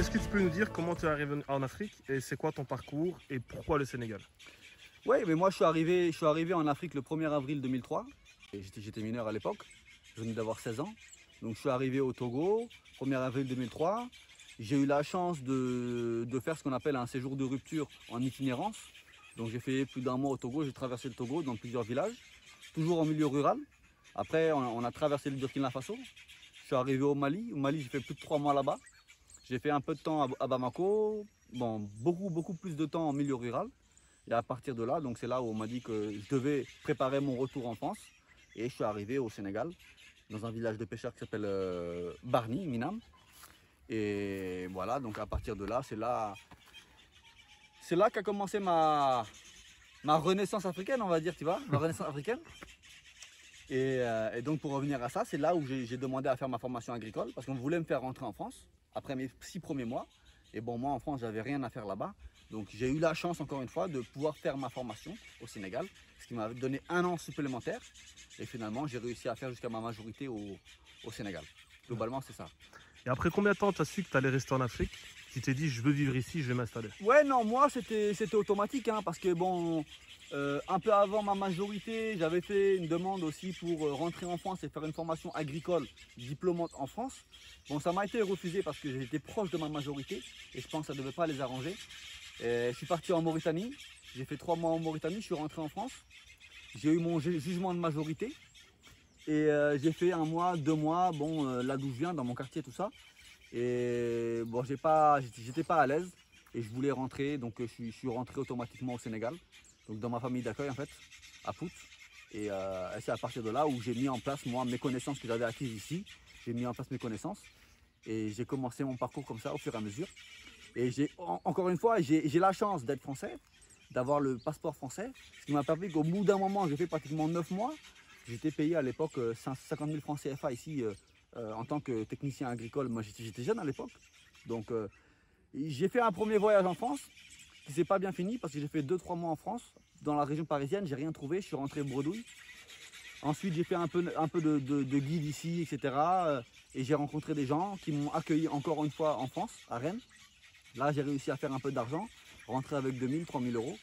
Est-ce que tu peux nous dire comment tu es arrivé en Afrique et c'est quoi ton parcours et pourquoi le Sénégal? Oui, mais moi je suis arrivé en Afrique le 1er avril 2003. J'étais mineur à l'époque, je venais d'avoir 16 ans. Donc je suis arrivé au Togo, 1er avril 2003. J'ai eu la chance de faire ce qu'on appelle un séjour de rupture en itinérance. Donc j'ai fait plus d'un mois au Togo, j'ai traversé le Togo dans plusieurs villages, toujours en milieu rural. Après on a traversé le Burkina Faso. Je suis arrivé au Mali. Au Mali j'ai fait plus de 3 mois là-bas. J'ai fait un peu de temps à Bamako, bon, beaucoup plus de temps en milieu rural. Et à partir de là, donc c'est là où on m'a dit que je devais préparer mon retour en France. Et je suis arrivé au Sénégal, dans un village de pêcheurs qui s'appelle Bargny, Minam. Et voilà, donc à partir de là, c'est là qu'a commencé ma renaissance africaine, on va dire, tu vois, ma renaissance africaine. Et donc pour revenir à ça, c'est là où j'ai demandé à faire ma formation agricole, parce qu'on voulait me faire rentrer en France, après mes 6 premiers mois. Et bon, moi en France, j'avais rien à faire là-bas. Donc j'ai eu la chance, encore une fois, de pouvoir faire ma formation au Sénégal, ce qui m'a donné 1 an supplémentaire. Et finalement, j'ai réussi à faire jusqu'à ma majorité au Sénégal. Globalement, c'est ça. Et après combien de temps tu as su que tu allais rester en Afrique? Tu t'es dit, je veux vivre ici, je vais m'installer. Ouais, non, moi, c'était automatique, hein, parce que bon, un peu avant ma majorité, j'avais fait une demande aussi pour rentrer en France et faire une formation agricole diplômante en France. Bon, ça m'a été refusé parce que j'étais proche de ma majorité et je pense que ça ne devait pas les arranger. Et je suis parti en Mauritanie, j'ai fait 3 mois en Mauritanie, je suis rentré en France. J'ai eu mon jugement de majorité et j'ai fait 1 mois, 2 mois, bon, là d'où je viens, dans mon quartier, tout ça. Et bon, j'étais pas à l'aise et je voulais rentrer, donc je suis rentré automatiquement au Sénégal, donc dans ma famille d'accueil en fait, à Pout. Et c'est à partir de là où j'ai mis en place moi mes connaissances que j'avais acquises ici. J'ai mis en place mes connaissances et j'ai commencé mon parcours comme ça au fur et à mesure. Et encore une fois, j'ai la chance d'être français, d'avoir le passeport français, ce qui m'a permis qu'au bout d'un moment, j'ai fait pratiquement 9 mois, j'étais payé à l'époque 50 000 francs CFA ici en tant que technicien agricole. Moi j'étais jeune à l'époque, donc j'ai fait un premier voyage en France qui s'est pas bien fini parce que j'ai fait 2-3 mois en France, dans la région parisienne, j'ai rien trouvé, je suis rentré bredouille. Ensuite j'ai fait un peu de guide ici, etc. Et j'ai rencontré des gens qui m'ont accueilli encore une fois en France, à Rennes. Là, j'ai réussi à faire un peu d'argent, rentrer avec 2 000, 3 000 euros.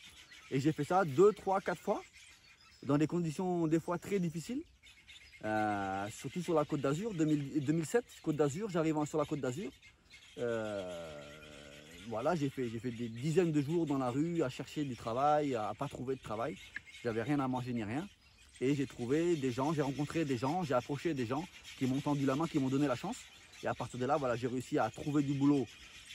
Et j'ai fait ça 2, 3, 4 fois, dans des conditions des fois très difficiles. Surtout sur la Côte d'Azur, 2007, Côte d'Azur, j'arrive sur la Côte d'Azur. Voilà, j'ai fait des dizaines de jours dans la rue à chercher du travail, à pas trouver de travail. J'avais rien à manger ni rien. Et j'ai trouvé des gens, j'ai rencontré des gens, j'ai approché des gens qui m'ont tendu la main, qui m'ont donné la chance. Et à partir de là, voilà, j'ai réussi à trouver du boulot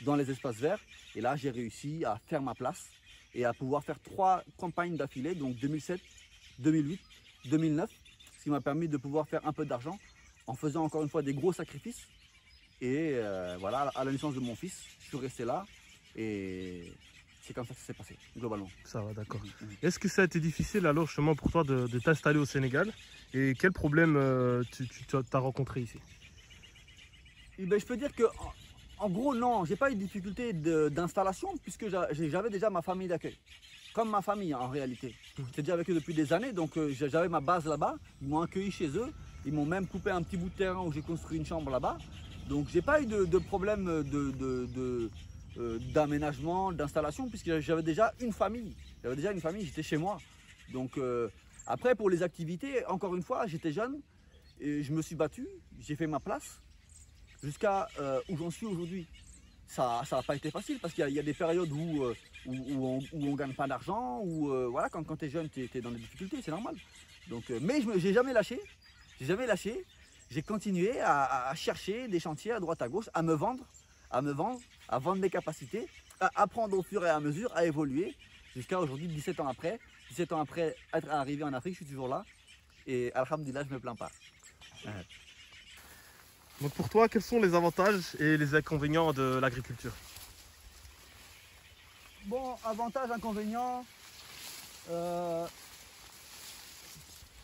dans les espaces verts. Et là, j'ai réussi à faire ma place et à pouvoir faire 3 campagnes d'affilée, donc 2007, 2008, 2009, ce qui m'a permis de pouvoir faire un peu d'argent en faisant encore une fois des gros sacrifices. Et voilà, à la naissance de mon fils, je suis resté là et c'est comme ça que ça s'est passé, globalement. Ça va, d'accord. Est-ce que ça a été difficile alors justement pour toi de t'installer au Sénégal? Et quels problèmes tu as rencontré ici? Et ben, je peux dire que en gros, non, j'ai pas eu de difficulté d'installation puisque j'avais déjà ma famille d'accueil. Comme ma famille en réalité. J'étais déjà avec eux depuis des années, donc j'avais ma base là-bas. Ils m'ont accueilli chez eux. Ils m'ont même coupé un petit bout de terrain où j'ai construit une chambre là-bas. Donc j'ai pas eu de problème d'aménagement, d'installation, puisque j'avais déjà une famille. J'étais chez moi. Donc après pour les activités, encore une fois, j'étais jeune et je me suis battu, j'ai fait ma place jusqu'à où j'en suis aujourd'hui. Ça n'a pas été facile parce qu'il y a des périodes où on gagne pas d'argent, où voilà, quand tu es jeune, tu es dans des difficultés, c'est normal. Donc, mais j'ai jamais lâché, j'ai continué à chercher des chantiers à droite à gauche, à me vendre, à vendre mes capacités, à apprendre au fur et à mesure, à évoluer, jusqu'à aujourd'hui, 17 ans après être arrivé en Afrique, je suis toujours là, et alhamdoulilah, je ne me plains pas. Donc pour toi, quels sont les avantages et les inconvénients de l'agriculture? Bon, avantages, inconvénients,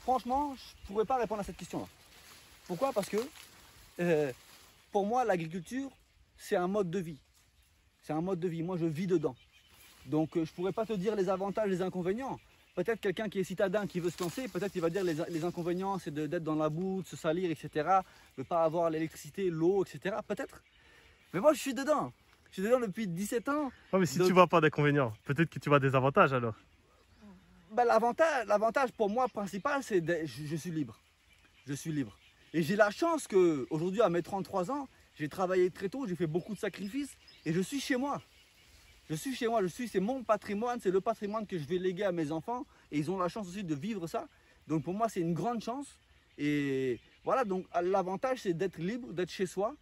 franchement, je ne pourrais pas répondre à cette question-là. Pourquoi? Parce que pour moi, l'agriculture, c'est un mode de vie. C'est un mode de vie, moi je vis dedans. Donc je ne pourrais pas te dire les avantages, les inconvénients. Peut-être quelqu'un qui est citadin, qui veut se lancer, peut-être qu'il va dire les inconvénients, c'est d'être dans la boue, de se salir, etc. De ne pas avoir l'électricité, l'eau, etc. Peut-être. Mais moi je suis dedans. suis dedans depuis 17 ans. Ouais, mais si Donc, tu vois pas d'inconvénients, peut-être que tu vois des avantages alors. ben, l'avantage pour moi principal, c'est que je suis libre. Je suis libre. Et j'ai la chance qu'aujourd'hui, à mes 33 ans, j'ai travaillé très tôt, j'ai fait beaucoup de sacrifices et je suis chez moi. Je suis chez moi, c'est mon patrimoine, c'est le patrimoine que je vais léguer à mes enfants et ils ont la chance aussi de vivre ça. Donc pour moi, c'est une grande chance. Et voilà, donc l'avantage, c'est d'être libre, d'être chez soi,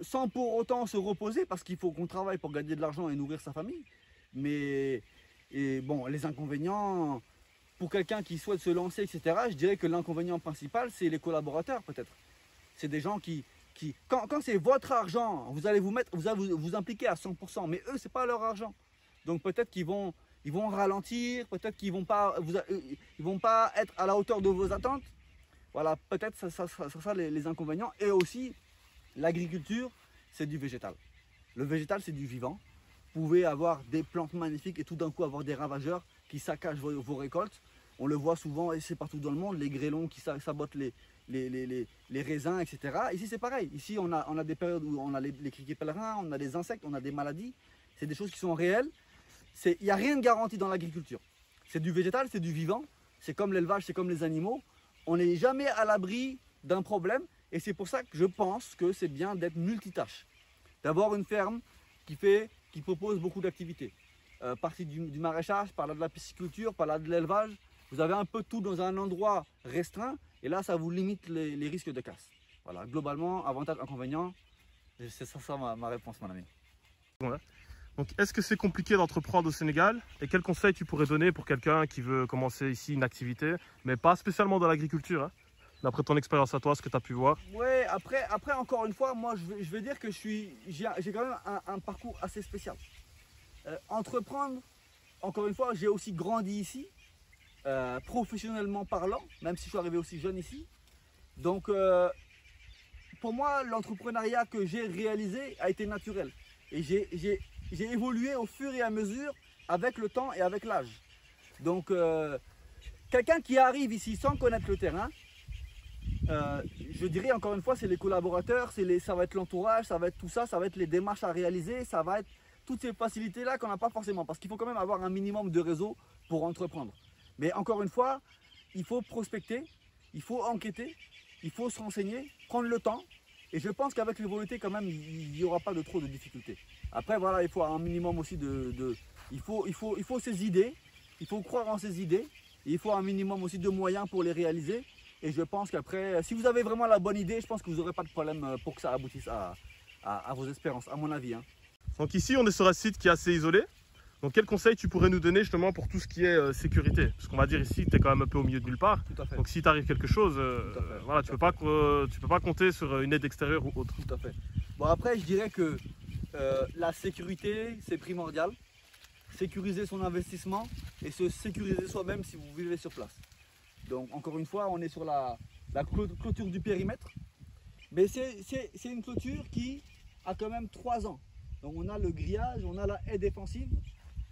sans pour autant se reposer parce qu'il faut qu'on travaille pour gagner de l'argent et nourrir sa famille. Mais bon, les inconvénients, pour quelqu'un qui souhaite se lancer, etc., je dirais que l'inconvénient principal, c'est les collaborateurs peut-être. C'est des gens qui quand c'est votre argent, vous allez vous impliquer à 100%, mais eux, c'est pas leur argent. Donc peut-être qu'ils vont ralentir, peut-être qu'ils vont pas être à la hauteur de vos attentes. Voilà, peut-être ça sera les inconvénients. Et aussi, l'agriculture, c'est du végétal. Le végétal, c'est du vivant. Vous pouvez avoir des plantes magnifiques et tout d'un coup avoir des ravageurs qui saccagent vos récoltes. On le voit souvent, et c'est partout dans le monde, les grêlons qui sabotent les raisins, etc. Ici, c'est pareil. Ici, on a des périodes où on a les criquets pèlerins, on a des insectes, on a des maladies. C'est des choses qui sont réelles. Il n'y a rien de garanti dans l'agriculture. C'est du végétal, c'est du vivant. C'est comme l'élevage, c'est comme les animaux. On n'est jamais à l'abri d'un problème. Et c'est pour ça que je pense que c'est bien d'être multitâche. D'avoir une ferme qui propose beaucoup d'activités. Partie du maraîchage, par là de la pisciculture, par là de l'élevage. Vous avez un peu tout dans un endroit restreint et là, ça vous limite les risques de casse. Voilà, globalement, avantages, inconvénients, c'est ça ma réponse, mon ami. Ouais. Donc, est-ce que c'est compliqué d'entreprendre au Sénégal? Et quels conseils tu pourrais donner pour quelqu'un qui veut commencer ici une activité, mais pas spécialement dans l'agriculture, hein, d'après ton expérience à toi, ce que tu as pu voir? Ouais, après, encore une fois, moi, je vais dire que j'ai quand même un parcours assez spécial. Entreprendre, encore une fois, j'ai aussi grandi ici. Professionnellement parlant, même si je suis arrivé aussi jeune ici. Donc pour moi, l'entrepreneuriat que j'ai réalisé a été naturel. Et j'ai évolué au fur et à mesure avec le temps et avec l'âge. Donc quelqu'un qui arrive ici sans connaître le terrain, je dirais encore une fois, c'est les collaborateurs, ça va être l'entourage, ça va être tout ça, ça va être les démarches à réaliser, ça va être toutes ces facilités-là qu'on n'a pas forcément. Parce qu'il faut quand même avoir un minimum de réseau pour entreprendre. Mais encore une fois, il faut prospecter, il faut enquêter, il faut se renseigner, prendre le temps. Et je pense qu'avec les volontés, quand même, il n'y aura pas trop de difficultés. Après, voilà, il faut un minimum aussi il faut ses idées, il faut croire en ses idées. Et il faut un minimum aussi de moyens pour les réaliser. Et je pense qu'après, si vous avez vraiment la bonne idée, je pense que vous n'aurez pas de problème pour que ça aboutisse à vos espérances, à mon avis. Hein. Donc ici, on est sur un site qui est assez isolé. Donc quel conseil tu pourrais nous donner justement pour tout ce qui est sécurité? Parce qu'on va dire ici, tu es quand même un peu au milieu de nulle part. Tout à fait. Donc si t'arrive quelque chose, voilà, tu peux pas compter sur une aide extérieure ou autre. Tout à fait. Bon après, je dirais que la sécurité, c'est primordial. Sécuriser son investissement et se sécuriser soi-même si vous vivez sur place. Donc encore une fois, on est sur la clôture du périmètre. Mais c'est une clôture qui a quand même 3 ans. Donc on a le grillage, on a la haie défensive,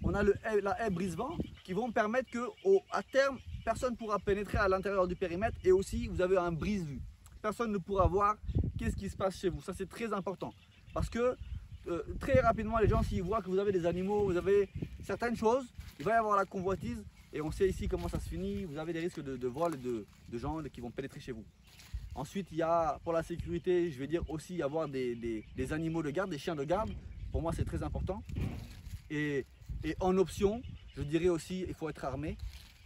on a la haie brise-vent qui vont permettre qu'à terme, personne ne pourra pénétrer à l'intérieur du périmètre et aussi vous avez un brise-vue. Personne ne pourra voir qu'est-ce qui se passe chez vous. Ça c'est très important parce que très rapidement les gens s'ils voient que vous avez des animaux, vous avez certaines choses, il va y avoir la convoitise et on sait ici comment ça se finit. Vous avez des risques de vol et de gens qui vont pénétrer chez vous. Ensuite il y a pour la sécurité, je vais dire aussi avoir des animaux de garde, des chiens de garde. Pour moi, c'est très important. Et en option, je dirais aussi, il faut être armé.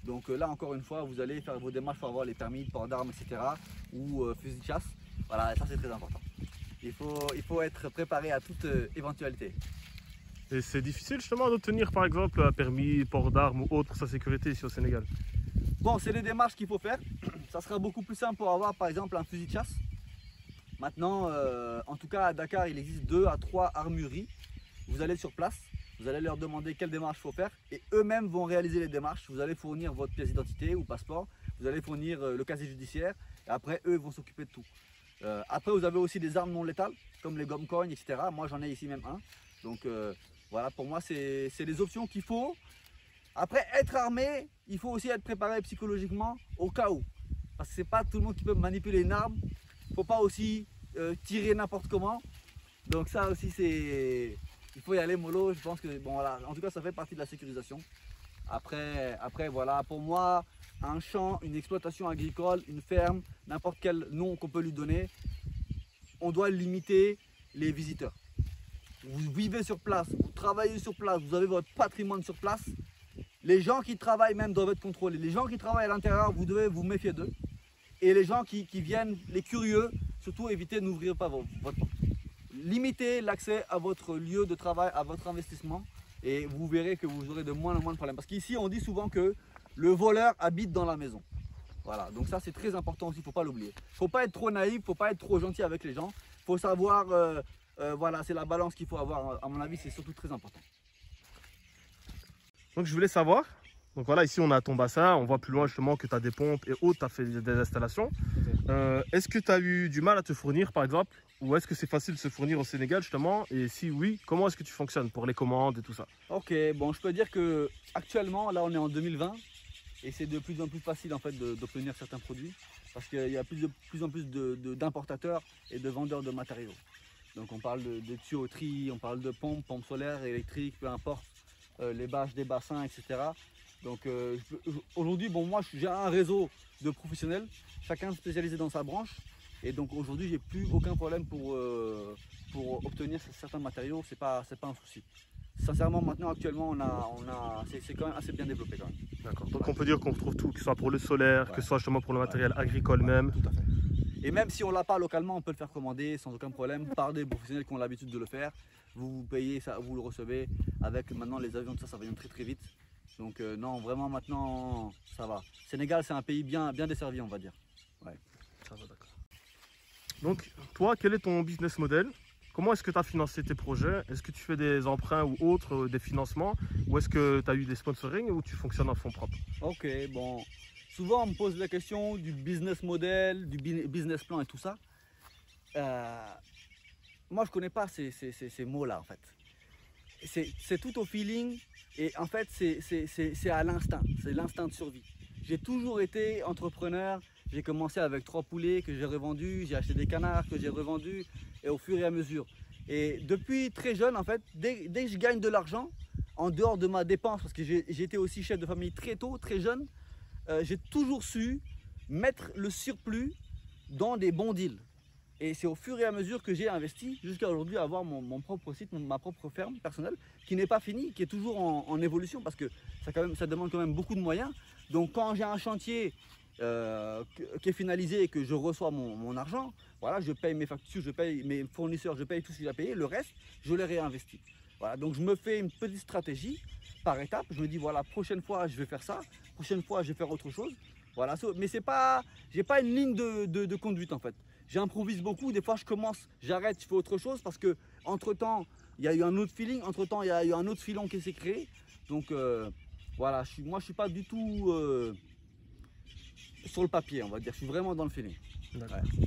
Donc là, encore une fois, vous allez faire vos démarches pour avoir les permis, port d'armes, etc. Ou fusil de chasse. Voilà, ça c'est très important. Il faut être préparé à toute éventualité. Et c'est difficile justement d'obtenir par exemple un permis, port d'armes ou autre pour sa sécurité ici au Sénégal? Bon, c'est les démarches qu'il faut faire. Ça sera beaucoup plus simple pour avoir par exemple un fusil de chasse. Maintenant, en tout cas à Dakar, il existe 2 à 3 armureries. Vous allez sur place, vous allez leur demander quelle démarche il faut faire et eux-mêmes vont réaliser les démarches. Vous allez fournir votre pièce d'identité ou passeport, vous allez fournir le casier judiciaire et après eux vont s'occuper de tout. Après vous avez aussi des armes non létales comme les gomme-cognes, etc. Moi j'en ai ici même un. Donc voilà, pour moi c'est les options qu'il faut. Après être armé, il faut aussi être préparé psychologiquement au cas où. Parce que c'est pas tout le monde qui peut manipuler une arme. Il ne faut pas aussi tirer n'importe comment. Donc ça aussi, c'est... Il faut y aller mollo, je pense que, bon voilà, en tout cas ça fait partie de la sécurisation. Après voilà, pour moi, un champ, une exploitation agricole, une ferme, n'importe quel nom qu'on peut lui donner, on doit limiter les visiteurs. Vous vivez sur place, vous travaillez sur place, vous avez votre patrimoine sur place. Les gens qui travaillent même doivent être contrôlés. Les gens qui travaillent à l'intérieur, vous devez vous méfier d'eux. Et les gens qui viennent, les curieux, surtout évitez d'ouvrir pas votre porte. Limitez l'accès à votre lieu de travail, à votre investissement, et vous verrez que vous aurez de moins en moins de problèmes. Parce qu'ici, on dit souvent que le voleur habite dans la maison. Voilà, donc ça c'est très important aussi, il ne faut pas l'oublier. Il ne faut pas être trop naïf, il ne faut pas être trop gentil avec les gens. Il faut savoir, voilà, c'est la balance qu'il faut avoir. À mon avis, c'est surtout très important. Donc je voulais savoir, donc voilà, ici on a ton bassin, on voit plus loin justement que tu as des pompes et autres, tu as fait des installations. Est-ce que tu as eu du mal à te fournir par exemple, ou est-ce que c'est facile de se fournir au Sénégal justement? Et si oui, comment est-ce que tu fonctionnes pour les commandes et tout ça? Ok, bon, je peux dire que actuellement, là on est en 2020 et c'est de plus en plus facile en fait d'obtenir certains produits parce qu'il y a de plus en plus d'importateurs et de vendeurs de matériaux. Donc on parle de tuyauterie, on parle de pompes solaires, électriques, peu importe, les bâches des bassins, etc. Donc aujourd'hui, bon, moi j'ai un réseau de professionnels, chacun spécialisé dans sa branche. Et donc aujourd'hui, j'ai plus aucun problème pour obtenir certains matériaux, c'est pas un souci. Sincèrement, maintenant, actuellement, c'est quand même assez bien développé quand même. D'accord. Donc on peut dire qu'on retrouve tout, que ce soit pour le solaire, que ce soit justement pour le matériel agricole même. Tout à fait. Et même si on l'a pas localement, on peut le faire commander sans aucun problème par des professionnels qui ont l'habitude de le faire. Vous payez ça, vous le recevez. Avec maintenant les avions, tout ça, ça va très très vite. Donc non, vraiment maintenant, ça va. Sénégal, c'est un pays bien desservi, on va dire. Ouais. Ça va, d'accord. Donc, toi, quel est ton business model? Comment est-ce que tu as financé tes projets? Est-ce que tu fais des emprunts ou autres, des financements? Ou est-ce que tu as eu des sponsorings ou tu fonctionnes en fonds propres? Ok, bon. Souvent, on me pose la question du business model, du business plan et tout ça. Moi, je ne connais pas ces mots-là, en fait. C'est tout au feeling et en fait, c'est à l'instinct. C'est l'instinct de survie. J'ai toujours été entrepreneur. J'ai commencé avec 3 poulets que j'ai revendus, j'ai acheté des canards que j'ai revendus et au fur et à mesure. Et depuis très jeune, en fait, dès que je gagne de l'argent, en dehors de ma dépense, parce que j'ai été aussi chef de famille très tôt, très jeune, j'ai toujours su mettre le surplus dans des bons deals. Et c'est au fur et à mesure que j'ai investi jusqu'à aujourd'hui avoir mon propre site, ma propre ferme personnelle, qui n'est pas finie, qui est toujours en évolution parce que ça demande quand même beaucoup de moyens. Donc quand j'ai un chantier qui est finalisé et que je reçois mon argent, voilà, je paye mes factures, je paye mes fournisseurs, je paye tout ce que j'ai payé, le reste, je les réinvestis. Voilà, donc je me fais une petite stratégie par étape, je me dis voilà, prochaine fois je vais faire ça, prochaine fois je vais faire autre chose. Voilà, mais j'ai pas une ligne de conduite en fait. J'improvise beaucoup, des fois je commence, j'arrête, je fais autre chose parce que entre temps il y a eu un autre feeling, entre temps il y a eu un autre filon qui s'est créé. Donc voilà, moi je suis pas du tout sur le papier, on va dire, je suis vraiment dans le feeling. D'accord. Ouais.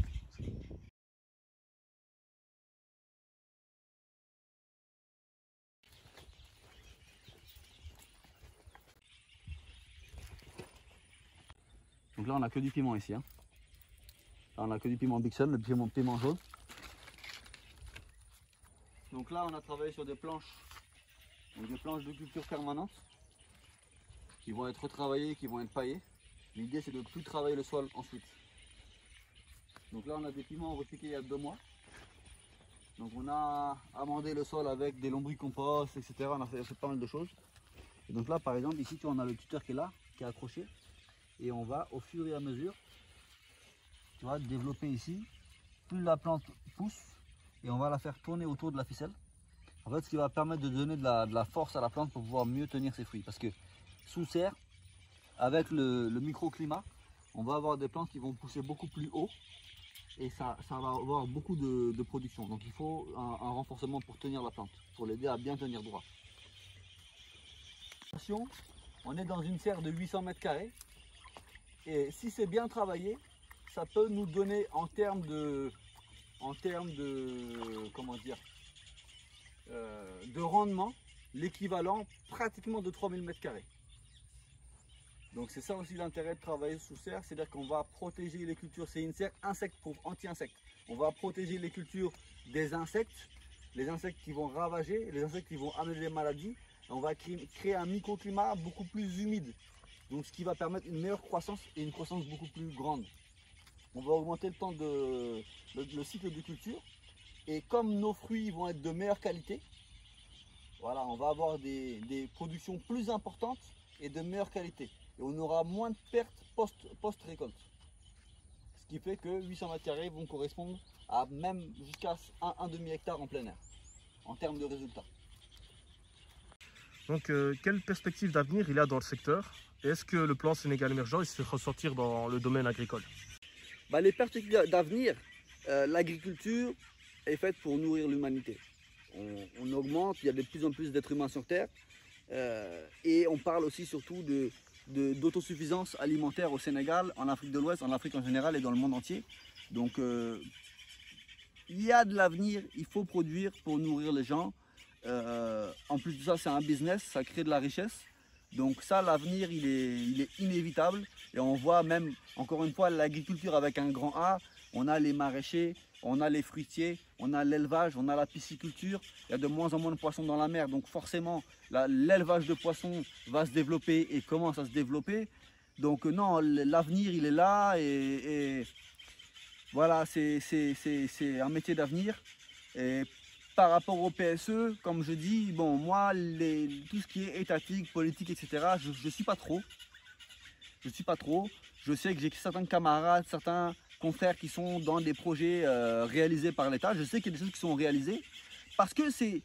Donc là on a que du piment ici. Hein. Là on a que du piment Bixen, le piment jaune. Donc là on a travaillé sur des planches, donc des planches de culture permanente qui vont être retravaillées, qui vont être paillées. L'idée c'est de ne plus travailler le sol ensuite. Donc là on a des piments repiqués il y a 2 mois. Donc on a amendé le sol avec des lombricompost, etc. On a fait pas mal de choses. Et donc là par exemple ici tu vois, on a le tuteur qui est là, qui est accroché. Et on va au fur et à mesure, tu vois, développer ici. Plus la plante pousse et on va la faire tourner autour de la ficelle. En fait ce qui va permettre de donner de la force à la plante pour pouvoir mieux tenir ses fruits. Parce que sous serre, avec le microclimat, on va avoir des plantes qui vont pousser beaucoup plus haut. Et ça va avoir beaucoup de production. Donc il faut un renforcement pour tenir la plante, pour l'aider à bien tenir droit. On est dans une serre de 800 mètres carrés. Et si c'est bien travaillé, ça peut nous donner en termes de comment dire, de rendement, l'équivalent pratiquement de 3000 mètres carrés. Donc c'est ça aussi l'intérêt de travailler sous serre, c'est-à-dire qu'on va protéger les cultures, c'est une serre anti-insectes. On va protéger les cultures des insectes les insectes qui vont ravager, les insectes qui vont amener des maladies. On va créer un microclimat beaucoup plus humide, donc ce qui va permettre une meilleure croissance et une croissance beaucoup plus grande. On va augmenter le temps le cycle de culture, et comme nos fruits vont être de meilleure qualité, voilà, on va avoir des productions plus importantes et de meilleure qualité. Et on aura moins de pertes post-récolte. Ce qui fait que 800 mètres carrés vont correspondre à même jusqu'à un demi-hectare en plein air, en termes de résultats. Donc, quelle perspective d'avenir il y a dans le secteur? Et est-ce que le plan Sénégal émergent il se fait ressortir dans le domaine agricole? Les perspectives d'avenir, l'agriculture est faite pour nourrir l'humanité. On augmente, il y a de plus en plus d'êtres humains sur Terre. Et on parle aussi surtout d'autosuffisance alimentaire au Sénégal, en Afrique de l'Ouest, en Afrique en général et dans le monde entier. Donc il y a de l'avenir, il faut produire pour nourrir les gens. En plus de ça, c'est un business, ça crée de la richesse. Donc ça, l'avenir, il est inévitable. Et on voit même, encore une fois, l'agriculture avec un grand A. On a les maraîchers, on a les fruitiers, on a l'élevage, on a la pisciculture. Il y a de moins en moins de poissons dans la mer. Donc forcément, l'élevage de poissons va se développer et commence à se développer. Donc non, l'avenir, il est là. Et voilà, c'est un métier d'avenir. Et par rapport au PSE, comme je dis, bon, moi, tout ce qui est étatique, politique, etc., je ne suis pas trop. Je ne suis pas trop. Je sais que j'ai certains camarades, certains confrères qui sont dans des projets réalisés par l'État. Je sais qu'il y a des choses qui sont réalisées parce que c'est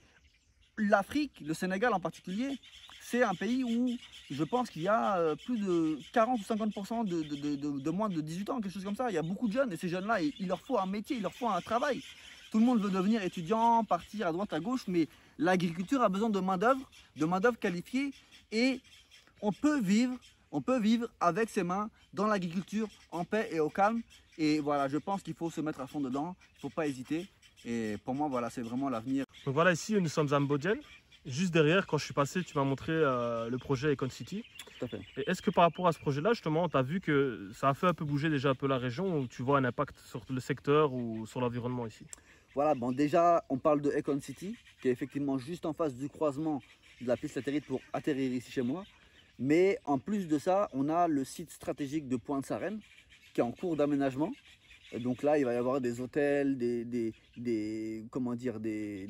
l'Afrique, le Sénégal en particulier, c'est un pays où je pense qu'il y a plus de 40 ou 50% de moins de 18 ans, quelque chose comme ça. Il y a beaucoup de jeunes et ces jeunes-là, il leur faut un métier, il leur faut un travail. Tout le monde veut devenir étudiant, partir à droite, à gauche, mais l'agriculture a besoin de main-d'œuvre qualifiée et on peut vivre avec ses mains dans l'agriculture en paix et au calme. Et voilà, je pense qu'il faut se mettre à fond dedans, il ne faut pas hésiter. Et pour moi, voilà, c'est vraiment l'avenir. Donc voilà, ici nous sommes à Mbodiène. Juste derrière, quand je suis passé, tu m'as montré le projet Econ City. Tout à fait. Et est-ce que par rapport à ce projet-là, justement, tu as vu que ça a fait un peu bouger déjà un peu la région, ou tu vois un impact sur le secteur ou sur l'environnement ici? Voilà, bon, déjà, on parle de Econ City, qui est effectivement juste en face du croisement de la piste latérite pour atterrir ici chez moi. Mais en plus de ça, on a le site stratégique de Pointe-Sarène, qui est en cours d'aménagement. Donc là, il va y avoir des hôtels, des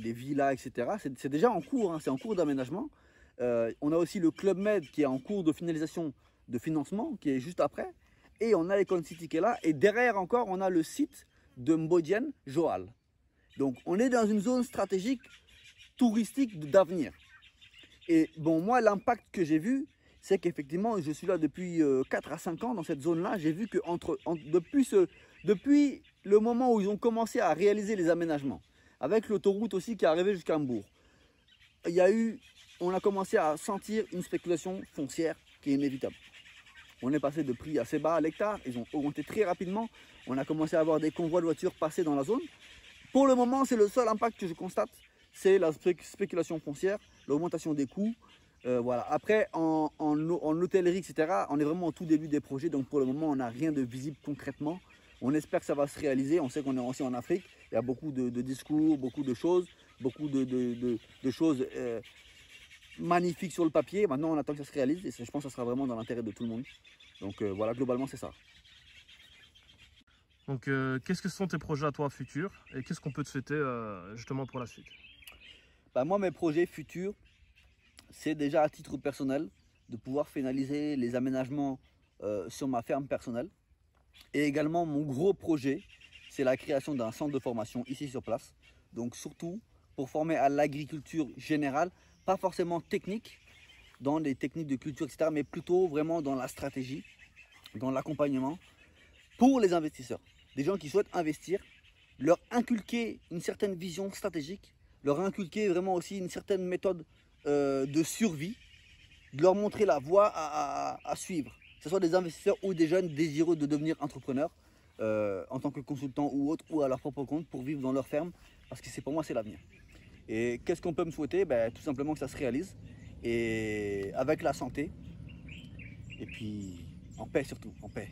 villas, etc. C'est déjà en cours, hein, c'est en cours d'aménagement. On a aussi le Club Med qui est en cours de finalisation de financement, qui est juste après. Et on a Econ City qui est là. Et derrière encore, on a le site de Mbodiène, Joal. Donc on est dans une zone stratégique touristique d'avenir. Et bon, moi, l'impact que j'ai vu, c'est qu'effectivement, je suis là depuis 4 à 5 ans dans cette zone-là. J'ai vu que depuis le moment où ils ont commencé à réaliser les aménagements, avec l'autoroute aussi qui est arrivée jusqu'à Mbourg, on a commencé à sentir une spéculation foncière qui est inévitable. On est passé de prix assez bas à l'hectare, ils ont augmenté très rapidement. On a commencé à avoir des convois de voitures passer dans la zone. Pour le moment, c'est le seul impact que je constate, c'est la spéculation foncière, l'augmentation des coûts. Voilà. Après, en hôtellerie, etc., on est vraiment au tout début des projets, donc pour le moment, on n'a rien de visible concrètement. On espère que ça va se réaliser, on sait qu'on est aussi en Afrique, il y a beaucoup de discours, beaucoup de choses, beaucoup de choses magnifiques sur le papier. Maintenant, on attend que ça se réalise et je pense que ça sera vraiment dans l'intérêt de tout le monde. Donc voilà, globalement, c'est ça. Donc, qu'est-ce que sont tes projets à toi futurs et qu'est-ce qu'on peut te souhaiter justement pour la suite? Moi, mes projets futurs, c'est déjà à titre personnel de pouvoir finaliser les aménagements sur ma ferme personnelle. Et également, mon gros projet, c'est la création d'un centre de formation ici sur place. Donc surtout pour former à l'agriculture générale, pas forcément technique, dans les techniques de culture, etc., mais plutôt vraiment dans la stratégie, dans l'accompagnement, pour les investisseurs. Des gens qui souhaitent investir, leur inculquer une certaine vision stratégique, leur inculquer vraiment aussi une certaine méthode de survie, de leur montrer la voie à suivre. Que ce soit des investisseurs ou des jeunes désireux de devenir entrepreneurs en tant que consultants ou autres, ou à leur propre compte pour vivre dans leur ferme, parce que pour moi c'est l'avenir. Et qu'est-ce qu'on peut me souhaiter? Tout simplement que ça se réalise, et avec la santé, et puis en paix surtout, en paix.